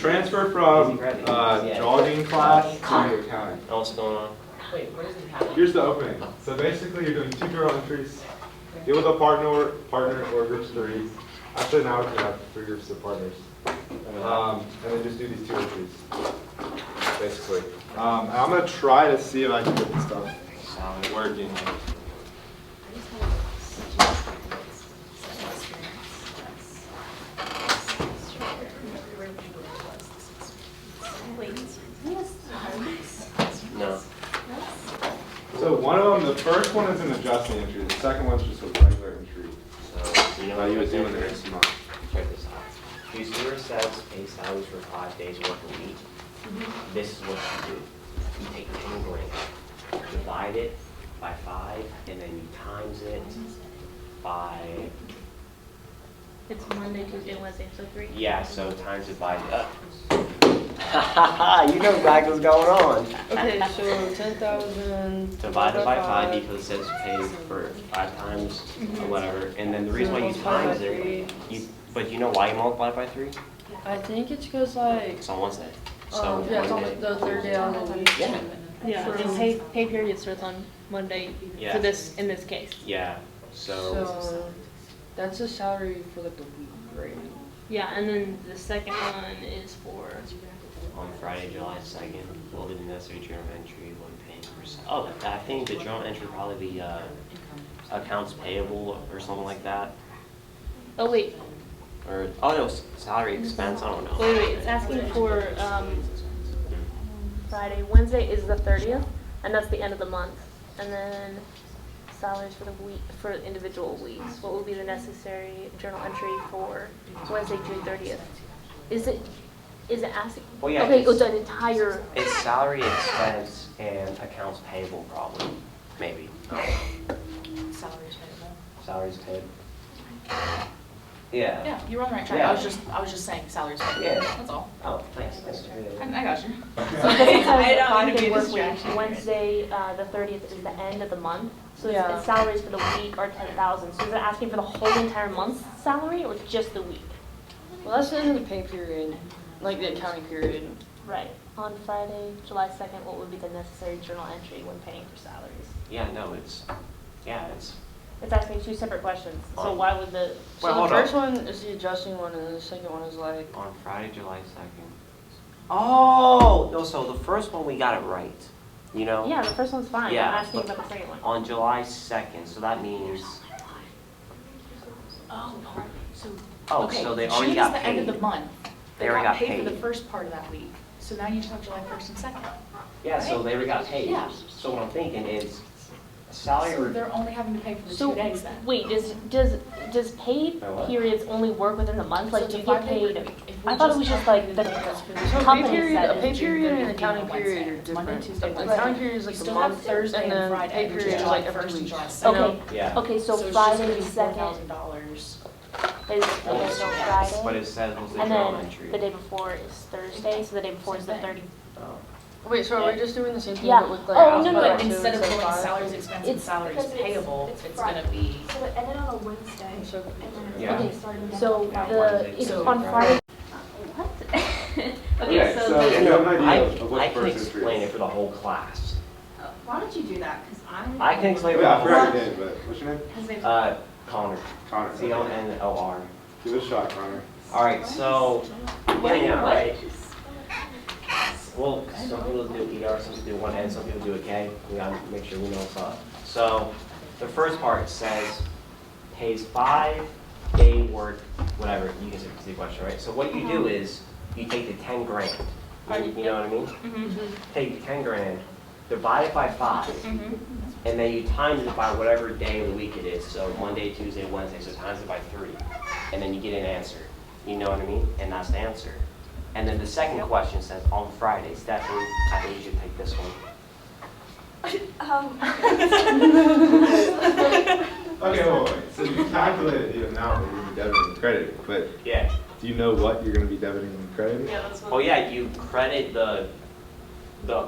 transfer from jogging class to accounting. What's going on? Wait, what does it happen? Here's the opening. So basically, you're doing 2 journal entries. Deal with a partner or groups of 3. Actually, now we can have 3 groups of partners. And then just do these 2 entries, basically. And I'm gonna try to see if I can get this stuff working. No. So one of them, the first one is an adjusting entry. The second one's just a regular entry. So, you know How what you would do in the next month. Check this out. Do you see where it says pay salaries for 5 days work a week? This is what you do. You take 10 grand, divide it by 5, and then you times it by, It's Monday, Tuesday, Wednesday, so 3. yeah, so times it by, you know exactly what's going on. Okay, so 10,000 Divided by 5 because it says pay for 5 times or whatever. And then the reason why you times it, but you know why you multiply by 3? I think it's because like, It's on Wednesday. So yeah, it's on Monday. the 3rd day of the week. Yeah. Yeah, and pay period starts on Monday Yeah. for this, in this case. Yeah, so, So that's the salary for like the week, right? Yeah, and then the second one is for, on Friday, July 2nd, we'll do the necessary journal entry when paying for, oh, I think the journal entry would probably be accounts payable or something like that. oh wait, Or, oh no, salary expense, I don't know. wait, it's asking for, Friday, Wednesday is the 30th, and that's the end of the month. And then salaries for the week, for individual weeks. What would be the necessary journal entry for Wednesday, June 30th? Is it asking? Well, yeah, Okay, it's- it's an entire, It's salary expense and accounts payable probably, maybe. Salaries payable. Salaries paid. Yeah. Yeah, you were on the right track. Yeah. I was just saying salaries payable. Yeah. That's all. Oh, thanks, thanks. I got you. so it doesn't have I the don't five mean to day be a work week. distraction. Wednesday, the 30th is the end of the month. So Yeah. the salaries for the week are 10,000. So is it asking for the whole entire month's salary or just the week? Well, that's the end of the pay period, like the accounting period. Right. On Friday, July 2nd, what would be the necessary journal entry when paying for salaries? Yeah, no, it's. It's asking 2 separate questions. So Oh. why would the, So Well, the hold first up. one is the adjusting one, and the second one is like, On Friday, July 2nd. Oh, no, so the first one we got it right, you know? yeah, the first one's fine. Yeah, I'm asking but- about the second one. On July 2nd, so that means, Oh, so. oh, Okay, so they already June got is the end of paid. the month. They already got paid for the paid. first part of that week. So now you talk July 1st and 2nd. Yeah, so they already got paid. Yeah. So what I'm thinking is, salary So or, they're only having to pay for the So 2 days then. wait, does paid Or what? periods only work within the month? So Like, it's do a you get 5-day work paid? week. If we I thought it was just like the so a pay company period, said a pay it. period and an June accounting 30th period are Wednesday. Monday, different. Tuesday, The Wednesday. accounting period is You like the still have month, Thursday and and then Friday, pay which is period is July like every 1st and week. July you 2nd. know? Okay, yeah, okay, so So it's just Friday gonna the be second $4,000. is additional but Friday, it says was the and journal then entry. the day before is Thursday, so the day before is the Same thing. 30th. Oh. Wait, so are we just doing the same thing Yeah. but with like? Oh, no, no, alphabet But two instead of instead going five? salaries expense and It's salaries because payable, it's it's gonna be. So it ended on a Wednesday. So- Yeah. Okay, so it's So- on Friday. What? Okay, so so the, you have an idea I, of what I the can first entry explain is. it for the whole class. Why don't you do that? Because I can explain Oh, it yeah, I for the whole forgot class. your name, but what's your name? Connor. Connor. C-O-N-O-R. Give it a shot, Connor. Alright, so, getting out, right? Well, some people do ER, some people do one N, some people do a K. We gotta make sure we know what's up. So, the first part says, pays 5-day work, whatever, you can see the question, right? So what you do is, you take the 10 grand, you know what I mean? Take the 10 grand, divide it by 5, and then you times it by whatever day of the week it is. So Monday, Tuesday, Wednesday, so times it by 3. And then you get an answer. You know what I mean? And that's the answer. And then the second question says, on Friday, Stephanie, I think you should take this one. Okay, wait. So you calculated the amount that you're going to be debiting and crediting, but Yeah. do you know what you're going to be debiting and crediting? yeah, that's what. Oh yeah, you credit the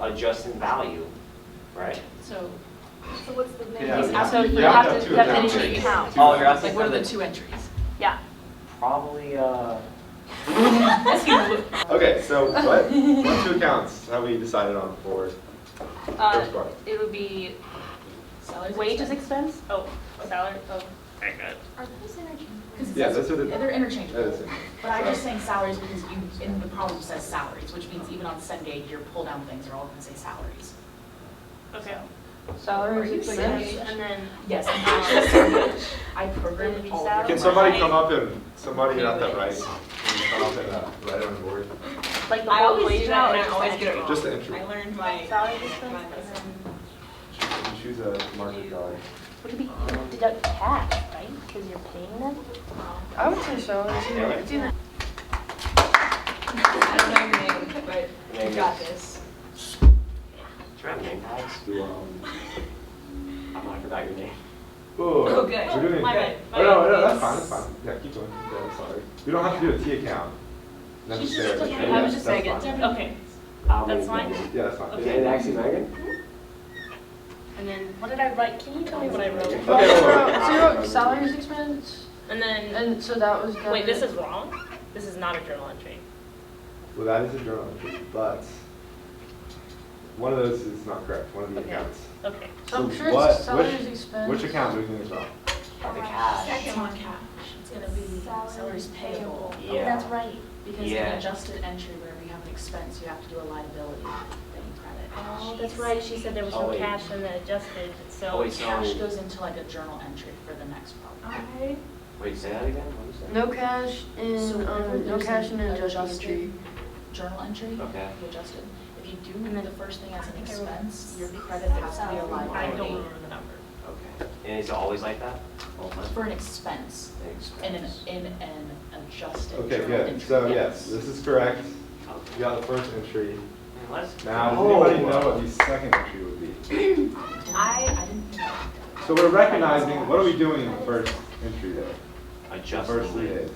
adjusted value, right? So, So what's the name? Yeah, So you you have have to to, have that two in entries. account. Oh, you're asking like what for are the the, 2 entries? Yeah. probably, Okay, Okay, so what two accounts have we decided on for first part? It would be Salaries, wages expense, salary, Very good. Are those interchangeable? Yeah, that's what it- They're interchangeable. That is it. But I'm just saying salaries because in the problem says salaries, which means even on Cengage, your pull down things are all gonna say salaries. okay. Salaries, Expense, expense. and then, Yes, I'm actually Cengage. I programmed It'd be all of salary. Can your. somebody come up and, somebody at that right, can you come up and write it on the board? like the I whole always wage do that and I amount, always get it wrong. Just the entry. I learned my. salary expense, and then, You choose a marker color. would it be deduct cash, right? Because you're paying them? I would say so. It's either- I don't know your name, but you got this. Try your name tags. I forgot your name. Oh, good. We're doing. My bad. Oh, no, that's fine, that's fine. Yeah, keep going. Yeah, I'm sorry. We don't have to do a T account necessarily. okay. Yeah, I was just that's saying fine. Okay, That's That's fine. Yeah, that's fine. Okay, and actually Megan? and then, what did I write? Can you tell me what I wrote? Okay, So you wait. wrote salaries expense, And then, and so that was done. wait, this is wrong? This is not a journal entry. Well, that is a journal entry, but one of those is not correct, one of the Okay. accounts. Okay. So I'm So sure what- it's salaries which- expense. Which account do we think is wrong? The cash. It's not cash, it's gonna be salaries payable. Oh, Yeah. that's right. Because in Yeah. adjusted entry, whenever you have an expense, you have to do a liability, then you credit. Oh, that's right. She said there was Oh, no wait. cash in the adjusted, so. Oh, wait, so- Cash goes into like a journal entry for the next problem. Wait, say that again? What did you say? No cash in, So whenever no there's cash in an an adjusted adjusted entry. journal entry, Okay. you adjust it. If you And do then the first thing as an I think I wrote expense, your credit has to be a I don't liability. remember the number. Okay. And is it always like that? All the time? For an expense, in an adjusted Okay, journal good. entry. So yes, this is correct. Okay. You got the first entry. Let's Now, does go. anybody know what the second entry would be? I didn't think about that. So we're recognizing, what are we doing in the first entry there? The Adjusting first 3 it. days.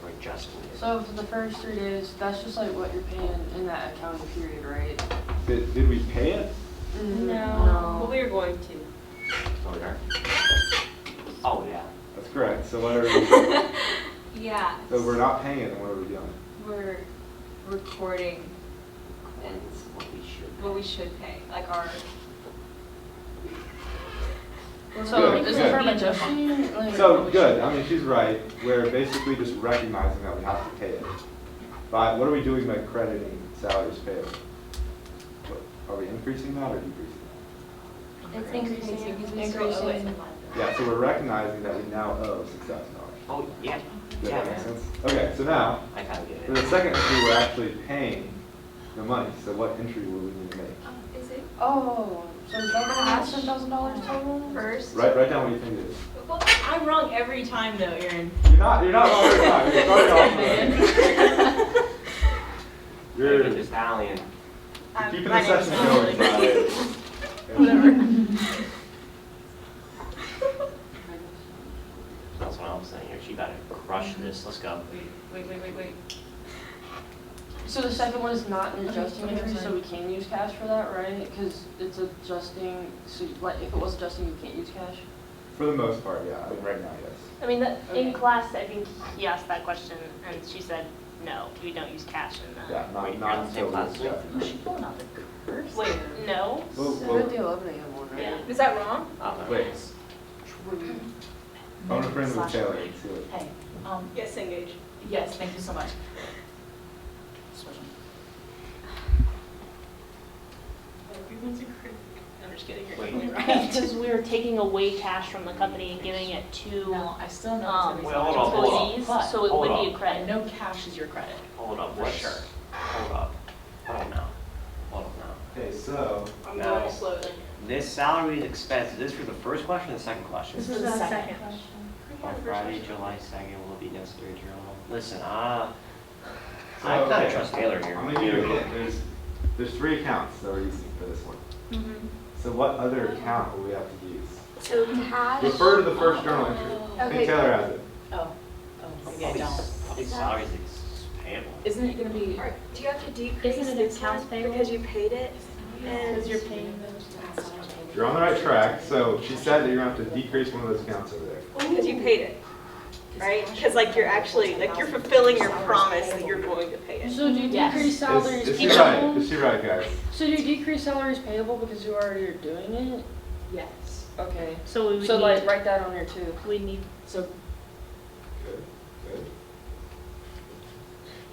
We're adjusting it. So for the first 3 days, that's just like what you're paying in that accounting period, right? Did we pay it? Well, we are going to. Oh, we are? Oh, yeah. That's correct. So what are we, Yeah. so we're not paying it, then what are we doing? We're recording And what we should. what we should pay, like our. So Good, is good. it from adjusting? Like- So, good, I mean, she's right, we're basically just recognizing that we have to pay it. But what are we doing by crediting salaries payable? What- Are we increasing that or decreasing that? It's increasing. Because we still owe it Increasing. for liability. Yeah, so we're recognizing that we now owe $6,000. Oh, yeah. Does Yeah, that make man. sense? Okay, so now, I kind of get for it. the second entry, we're actually paying the money, so what entry will we need to make? Is it Oh, so is that gonna have $10,000 total? first? Write down what you think it is. Well, I'm wrong every time though, Erin. You're not wrong every time, you're starting off with You're You're just Italian. keeping the My name's session Natalie. going. Whatever. That's what I'm saying here. She better crush this. Let's go. Wait. So the second one is not an Okay, adjusting okay, entry, sorry. so we can use cash for that, right? Because it's adjusting, so like if it was adjusting, you can't use cash? For the most part, yeah, I mean, right now, yes. I mean, in Okay. class, I think he asked that question, and she said, no, we don't use cash in that. Yeah, Wait, you're not on the same until class it's as me? done. Was she pulling out the curse? Wait, no? Whoa, So whoa. the 11 a.m. one, right? Yeah. Is that wrong? Wait, I'm a friend with Slash Taylor. grade. See what- Hey, Yes, engage. yes, thank you so much. Switching. Everyone's a critic. I'm just kidding. You're Wait. totally right. Because we were taking away cash from the company and giving it to No, I still know um, it's Wait, gonna be hold on, hold on. employees, But so it hold would be on. a I credit. know cash is your credit. Hold up. For What's sure. Hold up. Hold on now. Hold up now. Okay, so, I'm No. going slowly. This salary expense, is this for the first question or the second question? This is the second. On Friday, July 2nd, will be necessary journal. Listen, I So, kind okay. of trust Taylor here. I'm gonna give you a hint. There's 3 accounts that we're using for this one. Mm-hmm. So what other account will we have to use? So cash. Refer to the first journal entry. I think Taylor has it. Oh, maybe I Probably don't. probably salaries payable. Isn't it gonna be? Do you have to decrease Isn't it this accounts one payable? because you paid it? Because you're paying those. You're on the right track. So she said that you're gonna have to decrease one of those accounts over there. Because you paid it, right? Because like you're actually, like you're fulfilling your promise that you're going to So do you Yes. decrease salaries Is she right? payable? Is she right, guys? So do you decrease salaries payable because you already are doing it? Yes. Okay. So we would So need, like write that on there too. we need, So Good, good.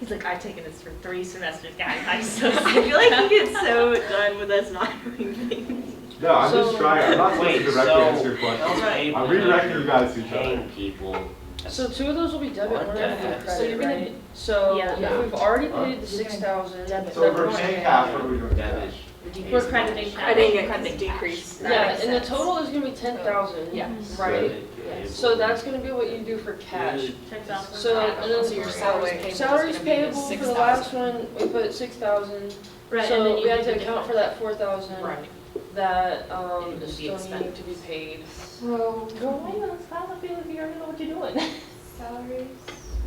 He's like, I've taken this for 3 semesters, guys. I'm so sick. I feel like he gets so done with us not doing things. No, I'm just So- trying, I'm not supposed Wait, to directly so answer your question. Right. I'm redirecting you guys to each other. Paying people. So 2 of those will be debit, What one the of them will heck? be So credit, you're gonna- right? So Yeah. if we've already Huh? paid the 6,000. Debit. So if we're paying cash, what are we doing with Debit. cash? We're crediting cash. Crediting decrease. cash. That Yeah, makes and the sense. total is gonna be 10,000. Yes. Right? Good. So that's gonna be what you do for cash. Checks out. So, and then So your salaries payable is salaries gonna be the payable for the last 6,000. one, we put 6,000. Right, and So then we you have do to the account for difference. that 4,000 Right. that, It is would be still needing to be paid. So, Go on, stop, I feel like you already know what you're doing. salaries,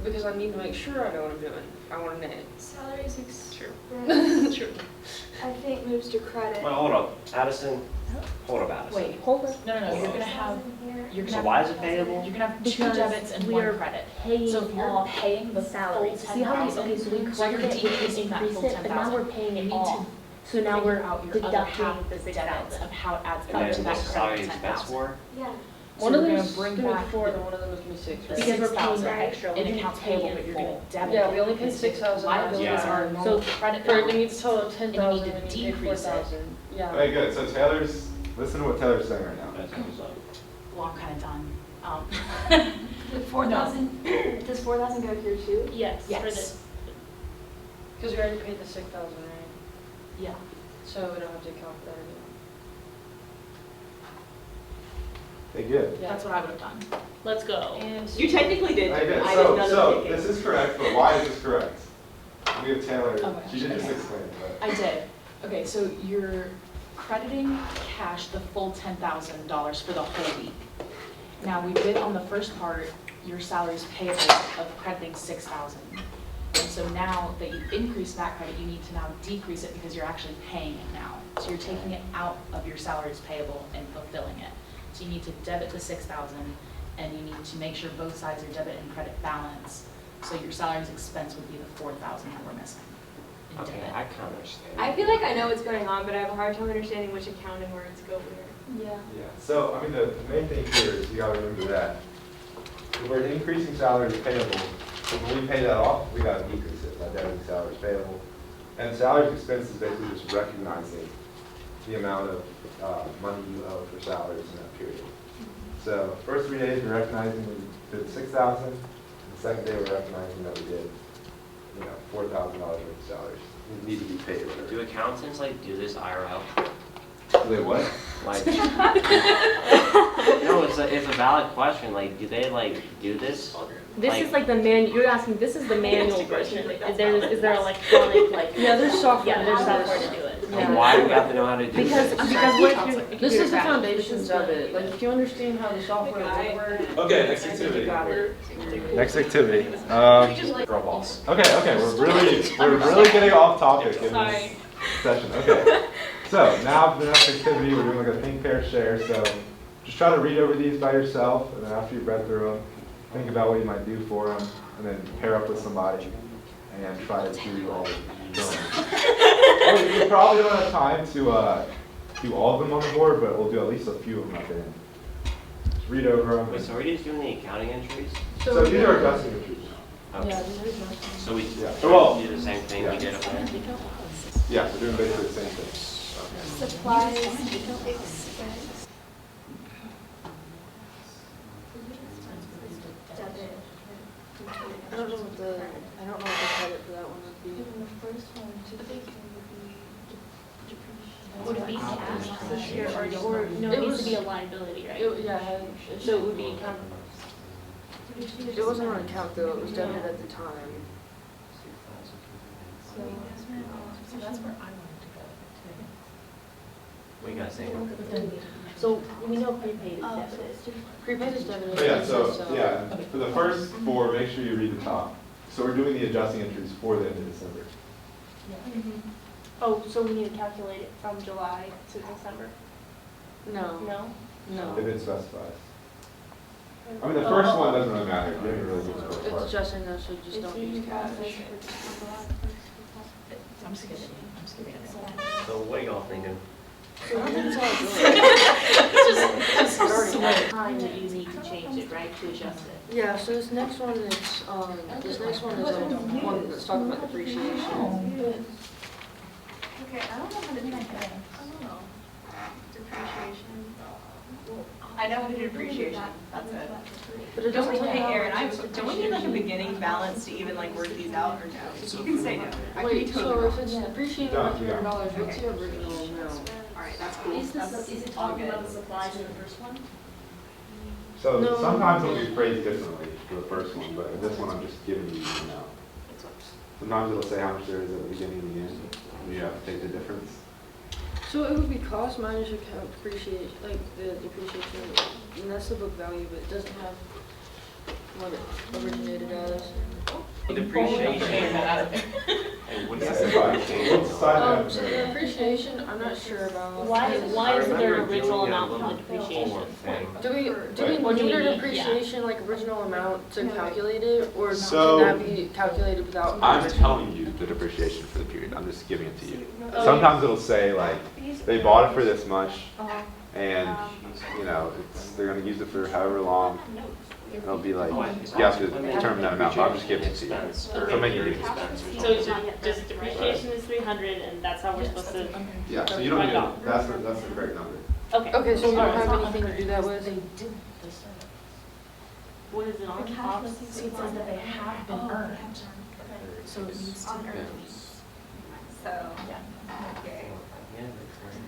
Because I need to make sure I know what I'm doing. I want to net. salaries True. expense, True. I think moves to credit. Well, hold up, Addison, hold up, Addison. Wait, hold on. no, you're gonna have, you're gonna So have. why is it payable? You're gonna have 2 Because debits and we 1 are credit. paying So if you're off paying the salaries. full See how we, 10,000, okay, so we so you're collected it, we decreasing that increased full it, but now 10,000. we're paying You it need off. to So now figure we're out your other deducting half the debits 6,000. of how it adds And up then to that what's the salary credit expense 10,000. for? Yeah. So One of we're them gonna is bring gonna be back 4, the- then one of them is going to be 6, the right? Because we're paying 6,000 the extra, we in didn't accounts pay payable, in but you're gonna full. debit. Yeah, it we only paid because 6,000 liabilities Yeah. are a normal So credit For it balance. needs total 10,000, to we need to pay decrease it. 4,000. Yeah. Okay, good, so Taylor's, listen to what Taylor's saying right now. That's what's up. Well, I'm kinda done. The 4,000, does 4,000 go here too? Yes. For Yes. this. Because we already paid the 6,000, right? Yeah. So we don't have to account for that anymore. Okay, good. Yeah. That's what I would have done. Let's go. And You technically did. Okay, good. I So, did none so of the this is correct, but why is this correct? We have Taylor, Okay. she did just explain, but. I did. Okay, so you're crediting cash the full $10,000 for the whole week. Now, we did on the first part, your salaries payable of crediting 6,000. And so now that you've increased that credit, you need to now decrease it because you're actually paying it now. So you're taking it out of your salaries payable and fulfilling it. So you need to debit the 6,000 and you need to make sure both sides are debit and credit balance. So your salaries expense would be the 4,000 that we're missing in Okay, debit. I kind of understand. I feel like I know what's going on, but I have a hard time understanding which accounting words go where. yeah. Yeah, so, I mean, the main thing here is you gotta remember that if we're increasing salaries payable, when we pay that off, we gotta decrease it by debiting salaries payable. And salaries expense is basically just recognizing the amount of money you owe for salaries in that period. So, first 3 days, we're recognizing we did 6,000, the second day, we're recognizing that we did, $4,000 worth of salaries. We need to be paid or whatever. Do accountants like do this IRL? Do they what? Like, no, it's a valid question. Like, do they like do this? This Like- is like the you're asking, this is the manual version. Is there electronic, like? Yeah, there's software. Yeah, there's to do this. software to do it. And why do we have to know how to do Because, this? because what if you're. This is the computer foundations of it. Like, if you understand how the software would work. Okay, next I think activity. you got it. Next activity. Girl boss. Okay, we're really getting off topic in this session. Okay, so now for the next activity, we're doing like a think, pair, share. So just try to read over these by yourself, and then after you've read through them, think about what you might do for them, and then pair up with somebody and try to do all of them. You probably don't have time to do all of them on the board, but we'll do at least a few of them at the end. Just read over them. Wait, so we're just doing the accounting entries? So these are adjusting entries. Okay. Yeah, there's nothing. So we Yeah. Well, do the same thing we did up there? Yeah, we're doing basically the same thing. Supplies expense. Debit. I don't know what the credit for that one would be. Even the first one, to think Would it be cash this year or no, It it needs was- to be a liability, right? Yeah, So it would be it wasn't on account though, it was debited at the time. So that's where I wanted to go What you guys think? So we know prepaid is debited. Prepaid is debited. Oh, yeah, it says so, yeah, for the first 4, make sure you read the top. So we're doing the adjusting entries for the end of December. Oh, so we need to calculate it from July to December? No, No? no. If it specifies. I mean, the first one doesn't really matter, you haven't really used the first It's part. just in there, so just don't use cash. what are y'all thinking? So I think it's all good. Time that you need to change it, right, to adjust it. Yeah, so this next one is, one that's talking about depreciation. Okay, I don't know how to do that. I don't know. Depreciation. I know how to do depreciation, that's it. But it Don't doesn't we, tell you hey, how Aaron, much don't we need like a beginning balance to even like work these out, or no? You can say no. I could be Wait, totally so wrong. if it's depreciating by $300, what's the original amount? Alright, that's cool. Is That's it all talking good. about the supplies in the first one? So No. sometimes it'll be phrased differently for the first one, but in this one, I'm just giving you the amount. Sometimes it'll say how much there is at the beginning and the end, and you have to take the difference. So it would be cost minus account depreciation, like the depreciation, and that's the book value, but it doesn't have what it originated as. Depreciation. Hey, what is That's that? fine. We'll decide that. So the depreciation, I'm not sure about. Why isn't there an I remember original doing a amount for the little depreciation? homework thing. Do we Or do need we a need- depreciation, like original amount to calculate it, or So- can that be calculated without? I'm telling you the depreciation for the period, I'm just giving it to you. Sometimes it'll say like, they bought it for this much, and, you know, they're gonna use it for however long. And it'll be like, you have to determine that amount, but I'm just giving it to you. Expense, So make it easy. expense or So something. just depreciation is 300 and that's how we're supposed to, Yeah, so you don't need, that's the correct number. okay. Okay, so we don't have anything to do that with? What is it on? So it says that they have been earned, so it needs to be earned. So,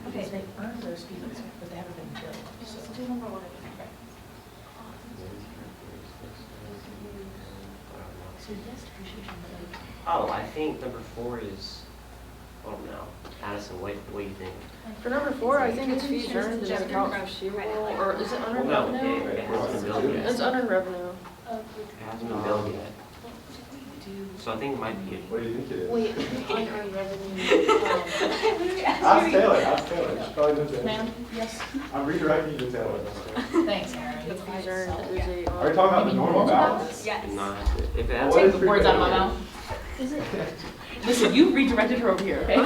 Okay, so they earned those fees, but they haven't been billed, so. So yes, depreciation, but like. Oh, I think number 4 is, oh no, Addison, what do you think? For number 4, I think it's fees earned and accounts receivable, or is it Well, unearned no, revenue? it hasn't been billed yet. It's unearned revenue. It hasn't been billed yet. So I think it might be, What do you think it is? Wait, unearned revenue. Ask Taylor, she probably knows it. Ma'am, yes, I'm redirecting you to Taylor. thanks, Aaron. The fees earned is a. Are you talking about the normal balance? yes. not, if it has. What is Take the words out of my mouth. Listen, you redirected her over here, okay?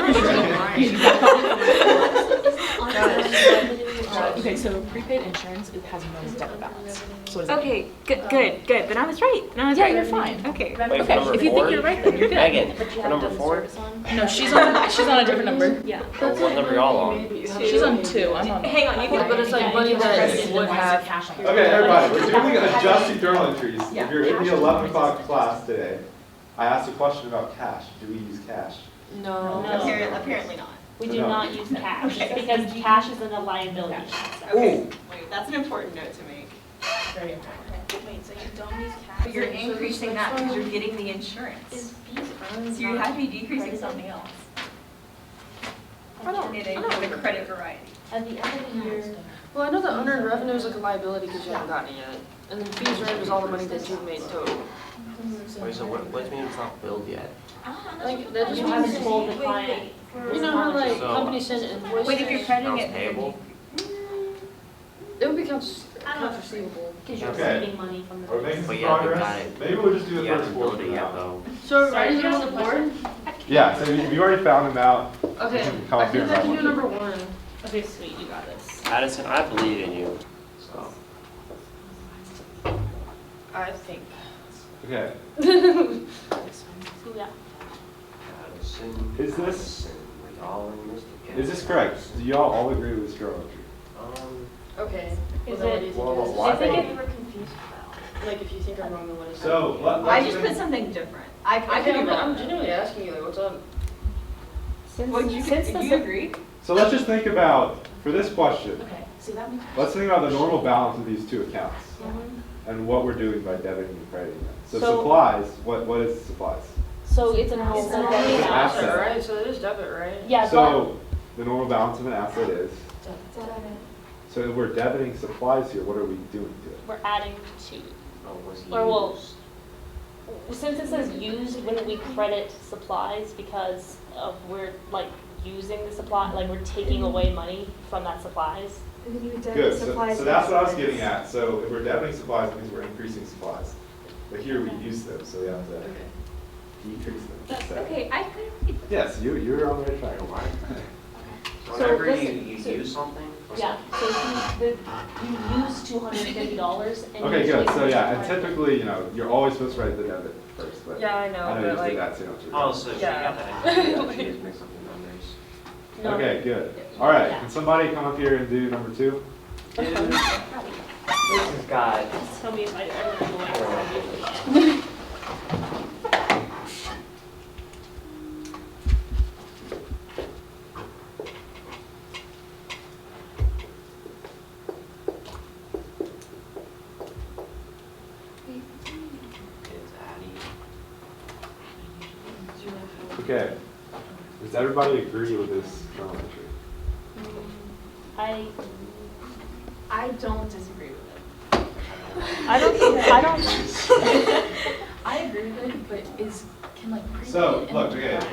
Okay, so prepaid insurance, it has no debit balance. So is it? Okay, good. Then I was right. Yeah, you're fine. Okay. Wait, for Okay, number if you 4? think you're right, then you're good. Megan, But you for haven't number done 4? service on? No, she's on a different number. Yeah. What number y'all on? She's on 2, I'm on. Hang on, you can, But it's like money that would have. cash on. Okay, everybody, we're doing adjusting journal entries. Yeah. If you're in the 11 o'clock class today, I asked a question about cash. Do we use cash? No. No. apparently not. We do No. not use cash Okay. because cash is a liability. Okay, wait, that's an important note to make. Very important. Wait, so you don't use cash? But you're So this increasing next that because one you're getting the insurance. Is fees earned. So you have to be decreasing something else. I don't. In a credit variety. At the end of the year, Well, I know that unearned revenue is like a liability because you haven't gotten it yet. And then fees earned is all the money that you've made total. Wait, so what does it mean it's not billed yet? Like, that just you means, haven't told the client. you know how like So- companies send invoices? Wait, if you're crediting Accounts it. payable? It would be accounts receivable. Because you're Okay. receiving money from the. We're making But some you haven't got progress. it. Maybe we'll just do the You first haven't 4 billed for it yet now. though. So writing down the board? Yeah, so you've already found them out. Okay, Come I up here think and I can write do one. number 1. Okay, sweet, you got this. Addison, I believe in you, so. I think. Okay. Yeah. Addison. Is this- Addison, we're all in this together. Is this correct? Do y'all all agree with this journal entry? Okay. Is Well, then what it- do you think Well, it is? why I think think- it- We were confused about. Like, if you think I'm wrong, then what is it? So, I just put something different. I could be I'm wrong. genuinely asking you, like, what's up? Would you, Since do the you agree? So let's just think about, for this question, Okay, see that makes. let's think about the normal balance of these two accounts Mhm. and what we're doing by debiting and crediting them. So So- supplies, what is supplies? So it's an asset. It's an an asset. asset, right? So it is debit, right? Yeah, but So the normal balance of an asset is, so if we're debiting supplies here, what are we doing to it? we're adding to. Oh, was he Or well, used? since it says used, wouldn't we credit supplies because of we're like using the supply, like we're taking away money from that supplies? Good, so that's what I was getting at. So if we're debiting supplies, it means we're increasing supplies. But here we use them, so we have to decrease them. So- Okay, I could. Yes, you're on the right track. Whenever you listen, use something. Yeah, so you use $250 and Okay, you good, choose so yeah, and which card. typically, you know, you're always supposed to write the debit first, but. Yeah, I know, I know but you like, did that, so you don't have to. Oh, so she Yeah. got that. Yeah, she just mixed up the numbers. No. Okay, good. All right, Yeah. can somebody come up here and do number 2? Dude, this has got. Just tell me if I ever go like that. It's Addie. Okay. Does everybody agree with this journal entry? I don't disagree with I don't, I agree with it, but can like prepaid So, and look, withdraw- okay.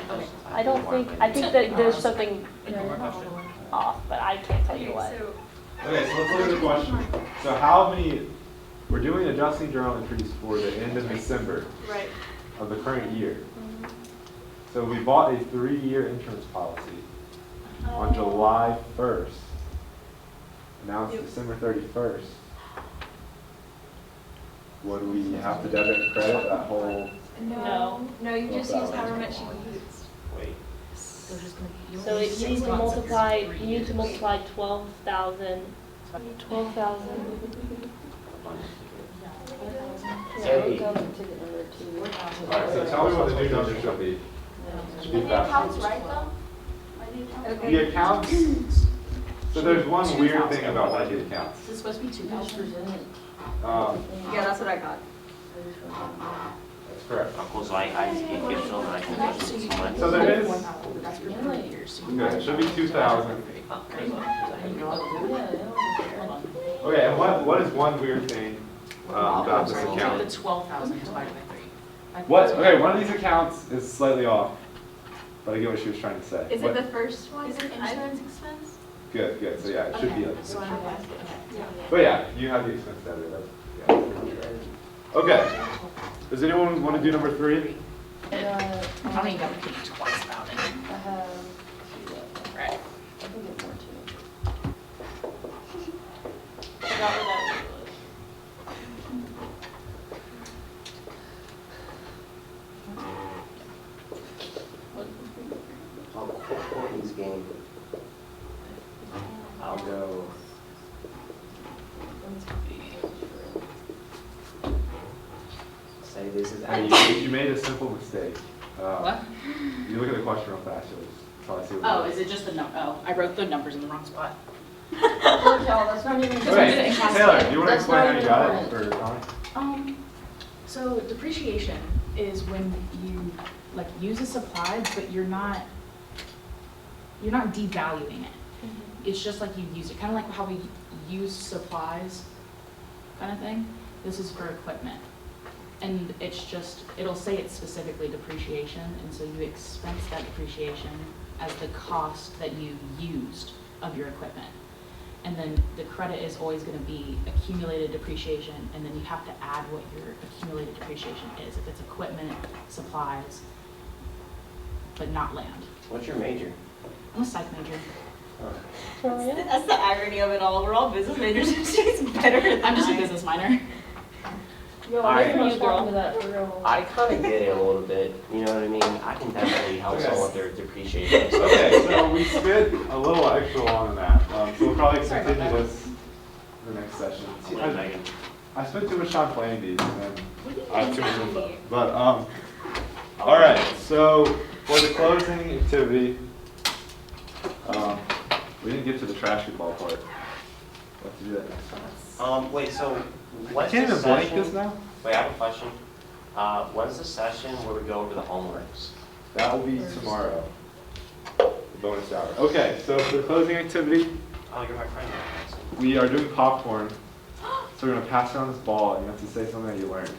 Okay. I think that there's something off, but I can't tell you what. Okay, so let's look at the question. So how many, we're doing adjusting journal entries for the end of December Right. of the current year. So we bought a 3-year insurance policy on July 1st. Now it's Yep. December 31st. Would we have to debit and credit that whole? No, you just use however much you use. Wait. So just gonna be- So you need to multiply, you need to multiply 12,000. Hey. Alright, so tell me what the new number should be. Should be fast. right though? The accounts, so there's one weird thing about like the accounts. Is it supposed to be 2,000? yeah, that's what I got. That's correct. Oh, cool, so I give children, I can put So you some money. So there is, But that's for 3 years. So you- good, it should be 2,000. Okay, and what is one weird thing about this The account? 12,000 divided by 3. What, okay, one of these accounts is slightly off, but I get what she was trying to say. Is it What- the first one? Is it insurance expense? Good, good, so yeah, it should be like. So I have to- But yeah, you have the expense debit, that's, yeah, pretty much right. Okay, does anyone want to do number 3? I don't even gotta think twice about it. Right. Forgot what that was. Oh, Courtney's game. I'll go. Say this is Hey, Addie. you made a simple mistake. What? You look at the question real fast, you'll probably see what. Oh, is it just the I wrote the numbers in the wrong spot. Look, y'all, that's not even. Okay, Taylor, do you want to That's explain not how you even got it important. for Connie? So depreciation is when you like use a supply, but you're not devaluing it. It's just like you use it, kind of like how we use supplies, kind of thing. This is for equipment. And it's just, it'll say it's specifically depreciation, and so you expense that depreciation as the cost that you used of your equipment. And then the credit is always gonna be accumulated depreciation, and then you have to add what your accumulated depreciation is, if it's equipment, supplies, but not land. What's your major? I'm a psych major. That's the irony of it all. We're all business majors and she's better than I'm just a I am. business minor. Yo, Alright. I was talking to that for real. I kind of get it a little bit, you know what I mean? I can definitely help Okay. someone with their depreciation. Okay, so we spent a little extra long on that, so we'll probably continue this in the next session. Like Megan. I spent too much time playing these, and then I have too much info. But, all right, so for the closing activity, we didn't get to the trash ball part. We'll have to do that next time. Wait, so I what's can't the even blank session? this now? Wait, I have a question. When's the session where we go over the homeworks? That will be tomorrow, the bonus hour. Okay, so for the closing activity, Oh, you're my friend. we are doing popcorn. So we're gonna pass around this ball, and you have to say something that you learned.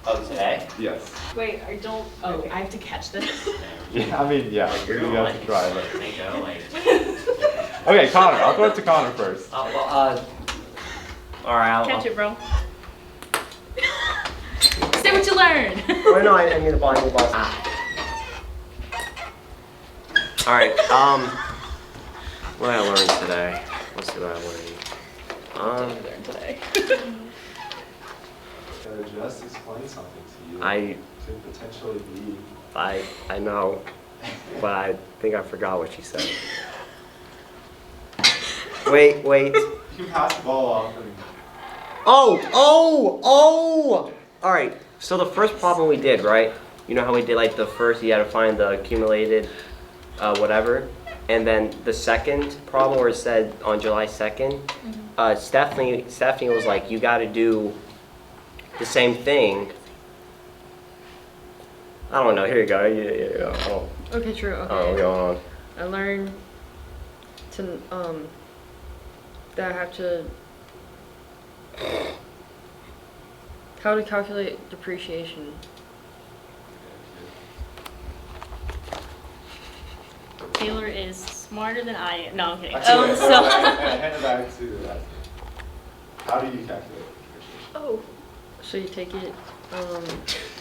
Oh, today? Yes. Wait, I don't. Oh, okay. I have to catch this. Yeah, I mean, yeah, you have to try, but. They go, like. Okay, Connor, I'll go up to Connor first. All right, I'll. Catch it, bro. Say what you learned. Oh, no, I need the ball, I need the ball. All right, What I learned today? What's did I learn? Today. Gotta just explain something to you. I Could potentially be. I know, but I think I forgot what she said. Wait. You can pass the ball off and. Oh! All right. So the first problem we did, right? You know how we did like the first, you had to find the accumulated, whatever, and then the second problem where it said on July 2nd, Stephanie was like, you got to do the same thing. I don't know. Here you go. Yeah. Oh. Okay, true, Oh, okay. go on. I learned to, that I have to, how to calculate depreciation. Taylor is smarter than I am. No, I'm kidding. Actually, So. hand it back to that. How do you calculate depreciation? Oh. So you take it,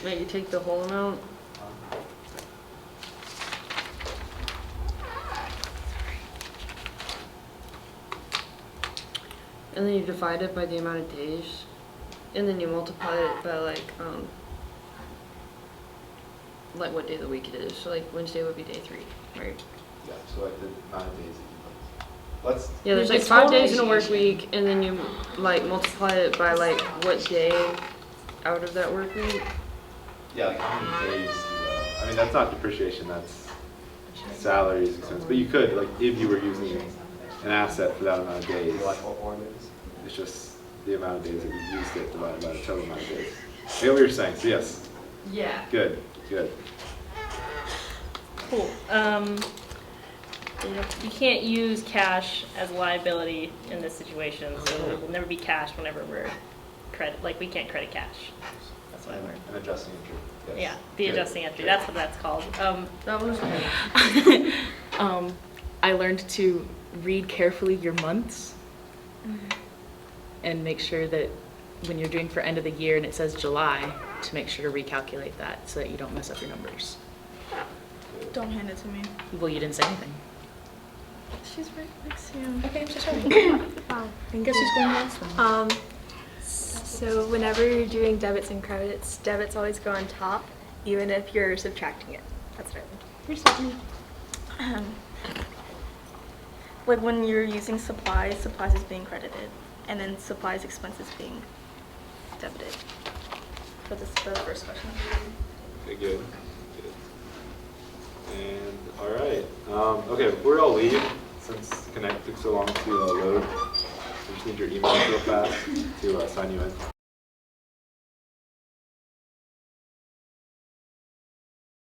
you take the whole amount, and then you divide it by the amount of days, and then you multiply it by like what day of the week it is. So like Wednesday would be day 3, right? Yeah, so like the amount of days that you put. Let's. Yeah, there's like It's 5 total days in a work depreciation. week, and then you like multiply it by like what day out of that work week. Yeah, like how many days I mean, that's not depreciation, that's salaries, expense. But you could, like, if you were using an asset for that amount of days, You like what one is? it's just the amount of days that you used it divided by the total amount of days. I get what you're saying, so yes, Yeah. good. Cool. You can't use cash as liability in this situation, so it will never be cash whenever we're we can't credit cash. That's what I learned. An adjusting entry. Yes. Yeah, the Good. adjusting entry, Good. that's what that's called. That was I learned to read carefully your months and make sure that when you're doing for end of the year and it says July, to make sure to recalculate that so that you don't mess up your numbers. Don't hand it to me. Well, you didn't say anything. She's right next to you. Okay, I'm so sorry. Wow. Guess who's going last then? So whenever you're doing debits and credits, debits always go on top, even if you're subtracting it. That's right. You're so like when you're using supplies is being credited, and then supplies expenses being debited. For the first question. Okay, good. And, all right. Okay, before we all leave, since Connect took so long to load, I just need your email real fast to sign you in.